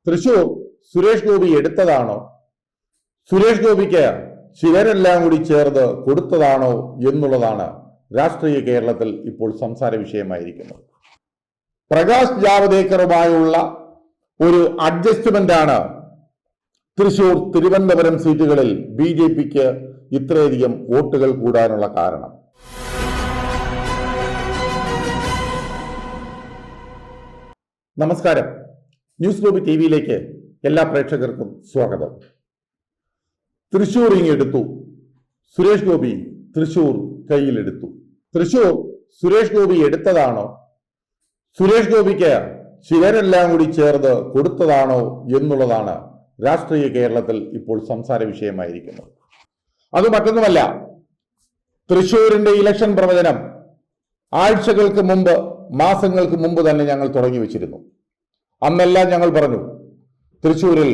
തൃശൂർ സുരേഷ് ഗോപി എടുത്തതാണോ, സുരേഷ് ഗോപിക്ക് ചിലരെല്ലാം കൂടി ചേർന്ന് കൊടുത്തതാണോ എന്നുള്ളതാണ് രാഷ്ട്രീയ കേരളത്തിൽ ഇപ്പോൾ സംസാര വിഷയമായിരിക്കുന്നത്. പ്രകാശ് ജാവദേക്കറുമായുള്ള ഒരു അഡ്ജസ്റ്റ്മെന്റാണ് തൃശൂർ, തിരുവനന്തപുരം സീറ്റുകളിൽ BJPക്ക് ഇത്രയധികം വോട്ടുകൾ കൂടാനുള്ള കാരണം. നമസ്കാരം, ന്യൂസ് ഗ്ലോബ് TVയിലേക്ക് എല്ലാ പ്രേക്ഷകർക്കും സ്വാഗതം. തൃശൂർ ഇങ്ങെടുത്തു, സുരേഷ് ഗോപി തൃശൂർ കയ്യിലെടുത്തു. തൃശൂർ സുരേഷ് ഗോപി എടുത്തതാണോ, സുരേഷ് ഗോപിക്ക് ചിലരെല്ലാം കൂടി ചേർന്ന് കൊടുത്തതാണോ എന്നുള്ളതാണ് രാഷ്ട്രീയ കേരളത്തിൽ ഇപ്പോൾ സംസാര വിഷയമായിരിക്കുന്നത്. അത് മറ്റൊന്നുമല്ല, തൃശൂരിന്റെ ഇലക്ഷൻ പ്രവചനം ആഴ്ചകൾക്ക് മുമ്പ്, മാസങ്ങൾക്ക് മുമ്പ് തന്നെ ഞങ്ങൾ തുടങ്ങി വെച്ചിരുന്നു. അന്നെല്ലാം ഞങ്ങൾ പറഞ്ഞു തൃശൂരിൽ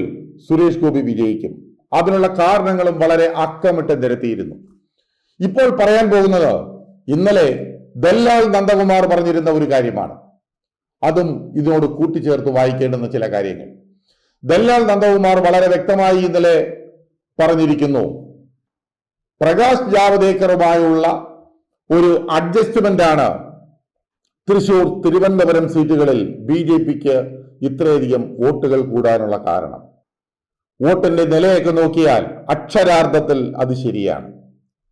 സുരേഷ് ഗോപി വിജയിക്കും. അതിനുള്ള കാരണങ്ങളും വളരെ അക്കമിട്ട് നിരത്തിയിരുന്നു. ഇപ്പോൾ പറയാൻ പോകുന്നത് ഇന്നലെ ദല്ലാൽ നന്ദകുമാർ പറഞ്ഞിരുന്ന ഒരു കാര്യമാണ്. അതും ഇതിനോട് കൂട്ടിച്ചേർത്ത് വായിക്കേണ്ടുന്ന ചില കാര്യങ്ങൾ. ദല്ലാൽ നന്ദകുമാർ വളരെ വ്യക്തമായി ഇന്നലെ പറഞ്ഞിരിക്കുന്നു, പ്രകാശ് ജാവദേക്കറുമായുള്ള ഒരു അഡ്ജസ്റ്റ്മെന്റാണ് തൃശൂർ, തിരുവനന്തപുരം സീറ്റുകളിൽ BJPക്ക് ഇത്രയധികം വോട്ടുകൾ കൂടാനുള്ള കാരണം. വോട്ടിന്റെ നിലയൊക്കെ നോക്കിയാൽ അക്ഷരാർത്ഥത്തിൽ അത് ശരിയാണ്.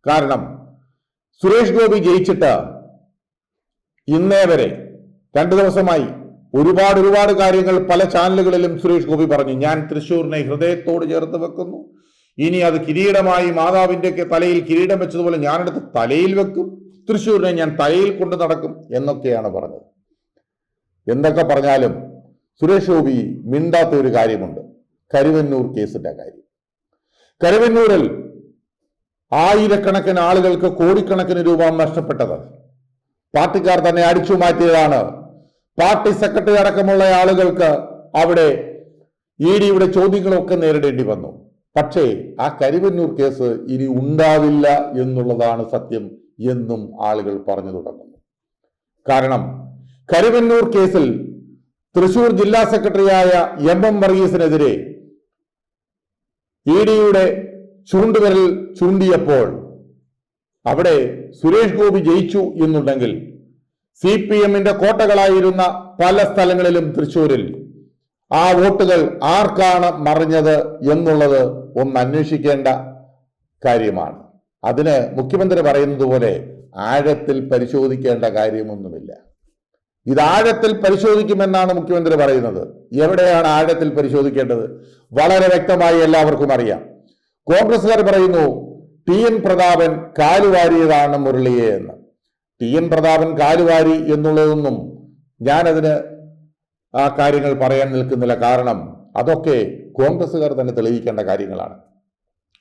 കാരണം സുരേഷ് ഗോപി ജയിച്ചിട്ട് ഇന്നേ വരെ 2 ദിവസമായി ഒരുപാട് കാര്യങ്ങൾ പല ചാനലുകളിലും സുരേഷ് ഗോപി പറഞ്ഞു. ഞാൻ തൃശ്ശൂരിനെ ഹൃദയത്തോട് ചേർത്ത് വെക്കുന്നു, ഇനി അത് കിരീടമായി മാതാവിന്റെ ഒക്കെ തലയിൽ കിരീടം വെച്ചതുപോലെ ഞാനെടുത്ത് തലയിൽ വെക്കും, തൃശ്ശൂരിനെ ഞാൻ തലയിൽ കൊണ്ട് നടക്കും എന്നൊക്കെയാണ് പറഞ്ഞത്. എന്തൊക്കെ പറഞ്ഞാലും സുരേഷ് ഗോപി മിണ്ടാത്ത ഒരു കാര്യമുണ്ട്, കരുവന്നൂർ കേസിന്റെ കാര്യം. കരുവന്നൂരിൽ ആയിരക്കണക്കിന് ആളുകൾക്ക് കോടിക്കണക്കിന് രൂപ നഷ്ടപ്പെട്ടത് പാർട്ടിക്കാർ തന്നെ അടിച്ചു മാറ്റിയതാണ്. പാർട്ടി സെക്രട്ടറി അടക്കമുള്ള ആളുകൾക്ക് അവിടെ EDയുടെ ചോദ്യങ്ങളൊക്കെ നേരിടേണ്ടി വന്നു. പക്ഷേ ആ കരുവന്നൂർ കേസ് ഇനി ഉണ്ടാവില്ല എന്നുള്ളതാണ് സത്യം എന്നും ആളുകൾ പറഞ്ഞു തുടങ്ങുന്നു. കാരണം കരുവന്നൂർ കേസിൽ തൃശൂർ ജില്ലാ സെക്രട്ടറിയായ MM വർഗീസിനെതിരെ EDയുടെ ചൂണ്ടുവിരൽ ചൂണ്ടിയപ്പോൾ അവിടെ സുരേഷ് ഗോപി ജയിച്ചു എന്നുണ്ടെങ്കിൽ CPMന്റെ കോട്ടകളായിരുന്ന പല സ്ഥലങ്ങളിലും തൃശ്ശൂരിൽ ആ വോട്ടുകൾ ആർക്കാണ് മറിഞ്ഞത് എന്നുള്ളത് ഒന്ന് അന്വേഷിക്കേണ്ട കാര്യമാണ്. അതിന് മുഖ്യമന്ത്രി പറയുന്നത് പോലെ ആഴത്തിൽ പരിശോധിക്കേണ്ട കാര്യമൊന്നുമില്ല. ഇത് ആഴത്തിൽ പരിശോധിക്കുമെന്നാണ് മുഖ്യമന്ത്രി പറയുന്നത്. എവിടെയാണ് ആഴത്തിൽ പരിശോധിക്കേണ്ടത്? വളരെ വ്യക്തമായി എല്ലാവർക്കും അറിയാം. കോൺഗ്രസ്സുകാർ പറയുന്നു TN പ്രതാപൻ കാലുവാരിയതാണ് മുരളിയെ എന്ന്. TN പ്രതാപൻ കാലുവാരി എന്നുള്ളതൊന്നും ഞാനതിന് ആ കാര്യങ്ങൾ പറയാൻ നിൽക്കുന്നില്ല. കാരണം അതൊക്കെ കോൺഗ്രസ്സുകാർ തന്നെ തെളിയിക്കേണ്ട കാര്യങ്ങളാണ്.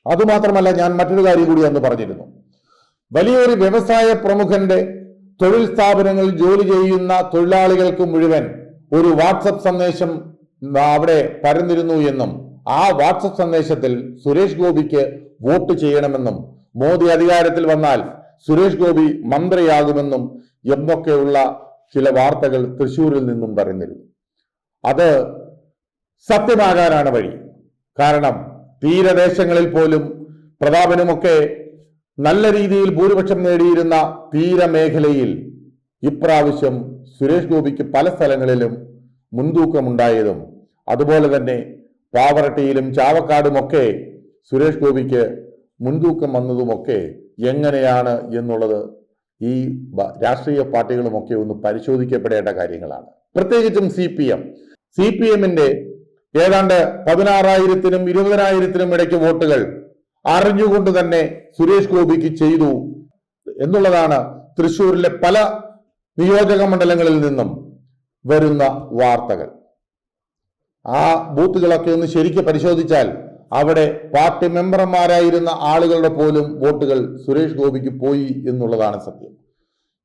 അതുമാത്രമല്ല, ഞാൻ മറ്റൊരു കാര്യം കൂടി അന്ന് പറഞ്ഞിരുന്നു. വലിയൊരു വ്യവസായ പ്രമുഖന്റെ തൊഴിൽ സ്ഥാപനങ്ങളിൽ ജോലി ചെയ്യുന്ന തൊഴിലാളികൾക്ക് മുഴുവൻ ഒരു വാട്സപ്പ് സന്ദേശം അവിടെ പരന്നിരുന്നു എന്നും ആ വാട്സപ്പ് സന്ദേശത്തിൽ സുരേഷ് ഗോപിക്ക് വോട്ട് ചെയ്യണമെന്നും മോദി അധികാരത്തിൽ വന്നാൽ സുരേഷ് ഗോപി മന്ത്രിയാകുമെന്നും എന്നൊക്കെയുള്ള ചില വാർത്തകൾ തൃശ്ശൂരിൽ നിന്നും പറഞ്ഞിരുന്നു. അത് സത്യമാകാനാണ് വഴി. കാരണം തീരദേശങ്ങളിൽ പോലും പ്രതാപനുമൊക്കെ നല്ല രീതിയിൽ ഭൂരിപക്ഷം നേടിയിരുന്ന തീരമേഖലയിൽ ഇപ്രാവശ്യം സുരേഷ് ഗോപിക്ക് പല സ്ഥലങ്ങളിലും മുൻതൂക്കമുണ്ടായതും അതുപോലെ തന്നെ പാവറട്ടിയിലും ചാവക്കാടുമൊക്കെ സുരേഷ് ഗോപിക്ക് മുൻതൂക്കം വന്നതുമൊക്കെ എങ്ങനെയാണ് എന്നുള്ളത് ഈ രാഷ്ട്രീയ പാർട്ടികളുമൊക്കെ ഒന്ന് പരിശോധിക്കപ്പെടേണ്ട കാര്യങ്ങളാണ്. പ്രത്യേകിച്ചും CPMന്റെ ഏതാണ്ട് 16,000-നും 20,000-നും ഇടയ്ക്ക് വോട്ടുകൾ അറിഞ്ഞുകൊണ്ട് തന്നെ സുരേഷ് ഗോപിക്ക് ചെയ്തു എന്നുള്ളതാണ് തൃശ്ശൂരിലെ പല നിയോജക മണ്ഡലങ്ങളിൽ നിന്നും വരുന്ന വാർത്തകൾ. ആ ബൂത്തുകളൊക്കെ ഒന്ന് ശരിക്കും പരിശോധിച്ചാൽ അവിടെ പാർട്ടി മെമ്പർമാരായിരുന്ന ആളുകളുടെ പോലും വോട്ടുകൾ സുരേഷ് ഗോപിക്ക് പോയി എന്നുള്ളതാണ് സത്യം.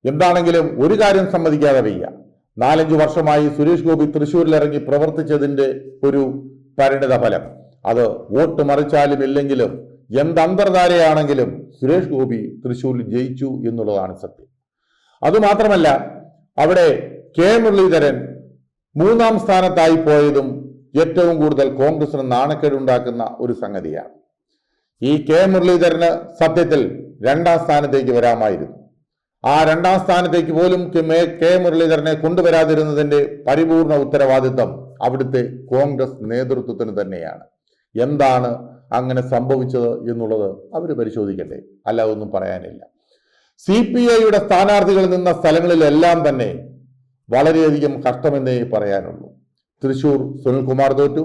എന്താണെങ്കിലും ഒരു കാര്യം സമ്മതിക്കാതെ വയ്യ, 4-5 വർഷമായി സുരേഷ് ഗോപി തൃശ്ശൂരിലിറങ്ങി പ്രവർത്തിച്ചതിന്റെ ഒരു പരിണിത ഫലം. അത് വോട്ട് മറിച്ചാലും ഇല്ലെങ്കിലും എന്ത് അന്തർധാരയാണെങ്കിലും സുരേഷ് ഗോപി തൃശ്ശൂരിൽ ജയിച്ചു എന്നുള്ളതാണ് സത്യം. അതുമാത്രമല്ല, അവിടെ കെ മുരളീധരൻ 3ാം സ്ഥാനത്തായി പോയതും ഏറ്റവും കൂടുതൽ കോൺഗ്രസിന് നാണക്കേടുണ്ടാക്കുന്ന ഒരു സംഗതിയാണ്. ഈ കെ മുരളീധരന് സത്യത്തിൽ 2ാം സ്ഥാനത്തേക്ക് വരാമായിരുന്നു. ആ 2ാം സ്ഥാനത്തേക്ക് പോലും കെ മുരളീധരനെ കൊണ്ടുവരാതിരുന്നതിന്റെ പരിപൂർണ ഉത്തരവാദിത്വം അവിടുത്തെ കോൺഗ്രസ് നേതൃത്വത്തിന് തന്നെയാണ്. എന്താണ് അങ്ങനെ സംഭവിച്ചത് എന്നുള്ളത് അവർ പരിശോധിക്കട്ടെ, അല്ല ഒന്നും പറയാനില്ല. CPIയുടെ സ്ഥാനാർത്ഥികൾ നിന്ന സ്ഥലങ്ങളിലെല്ലാം തന്നെ വളരെയധികം കഷ്ടമെന്നേ പറയാനുള്ളൂ. തൃശൂർ സുനിൽകുമാർ തോറ്റു.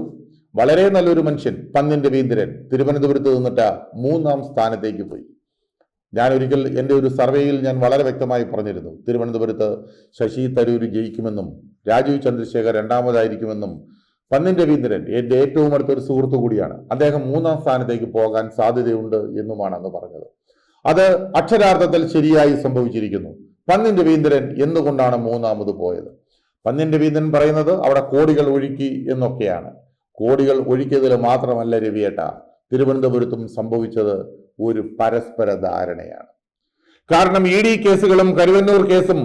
വളരെ നല്ലൊരു മനുഷ്യൻ പന്നിൻ രവീന്ദ്രൻ തിരുവനന്തപുരത്ത് നിന്നിട്ട് 3ാം സ്ഥാനത്തേക്ക് പോയി. ഞാൻ ഒരിക്കൽ എൻ്റെ ഒരു സർവേയിൽ ഞാൻ വളരെ വ്യക്തമായി പറഞ്ഞിരുന്നു, തിരുവനന്തപുരത്ത് ശശി തരൂർ ജയിക്കുമെന്നും രാജീവ് ചന്ദ്രശേഖർ 2ാമതായിരിക്കുമെന്നും. പന്നിൻ രവീന്ദ്രൻ എൻ്റെ ഏറ്റവും അടുത്തൊരു സുഹൃത്തു കൂടിയാണ്. അദ്ദേഹം 3ാം സ്ഥാനത്തേക്ക് പോകാൻ സാധ്യതയുണ്ട് എന്നുമാണ് അന്ന് പറഞ്ഞത്. അത് അക്ഷരാർത്ഥത്തിൽ ശരിയായി സംഭവിച്ചിരിക്കുന്നു. പന്നിൻ രവീന്ദ്രൻ എന്തുകൊണ്ടാണ് 3ാമത് പോയത്? പന്നിൻ രവീന്ദ്രൻ പറയുന്നത് അവിടെ കോടികൾ ഒഴുക്കി എന്നൊക്കെയാണ്. കോടികൾ ഒഴുക്കിയതിൽ മാത്രമല്ല രവിയേട്ട, തിരുവനന്തപുരത്തും സംഭവിച്ചത് ഒരു പരസ്പര ധാരണയാണ്. കാരണം ED കേസുകളും കരുവന്നൂർ കേസും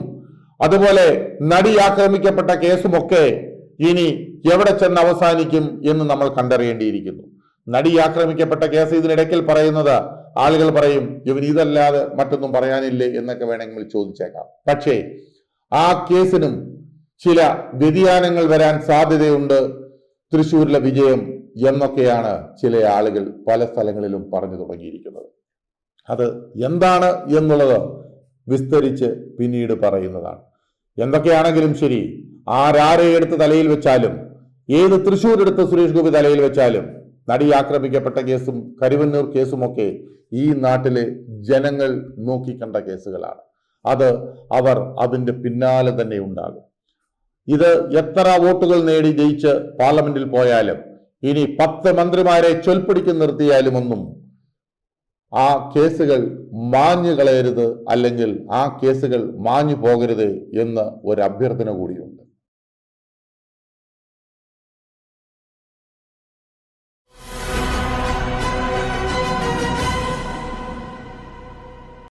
അതുപോലെ നടി ആക്രമിക്കപ്പെട്ട കേസുമൊക്കെ ഇനി എവിടെ ചെന്ന് അവസാനിക്കും എന്ന് നമ്മൾ കണ്ടറിയേണ്ടിയിരിക്കുന്നു. നടി ആക്രമിക്കപ്പെട്ട കേസ് ഇതിനിടയ്ക്കിൽ പറയുന്നത് ആളുകൾ പറയും ഇവൻ ഇതല്ലാതെ മറ്റൊന്നും പറയാനില്ലേ എന്നൊക്കെ വേണമെങ്കിൽ ചോദിച്ചേക്കാം. പക്ഷേ ആ കേസിനും ചില വ്യതിയാനങ്ങൾ വരാൻ സാധ്യതയുണ്ട് തൃശ്ശൂരിലെ വിജയം എന്നൊക്കെയാണ് ചില ആളുകൾ പല സ്ഥലങ്ങളിലും പറഞ്ഞു തുടങ്ങിയിരിക്കുന്നത്. അത് എന്താണ് എന്നുള്ളത് വിസ്തരിച്ച് പിന്നീട് പറയുന്നതാണ്. എന്തൊക്കെയാണെങ്കിലും ശരി, ആരെ എടുത്ത് തലയിൽ വെച്ചാലും, ഏത് തൃശ്ശൂർ എടുത്ത് സുരേഷ് ഗോപി തലയിൽ വെച്ചാലും, നടി ആക്രമിക്കപ്പെട്ട കേസും കരുവന്നൂർ കേസുമൊക്കെ ഈ നാട്ടിലെ ജനങ്ങൾ നോക്കിക്കണ്ട കേസുകളാണ്. അവർ അതിന്റെ പിന്നാലെ തന്നെ ഉണ്ടാകും. ഇത് എത്ര വോട്ടുകൾ നേടി ജയിച്ച് പാർലമെന്റിൽ പോയാലും, ഇനി 10 മന്ത്രിമാരെ ചൊൽപ്പിടിക്ക് നിർത്തിയാലുമൊന്നും ആ കേസുകൾ മാഞ്ഞു കളയരുത്, അല്ലെങ്കിൽ ആ കേസുകൾ മാഞ്ഞു പോകരുത് എന്ന് ഒരു അഭ്യർത്ഥന കൂടിയുണ്ട്.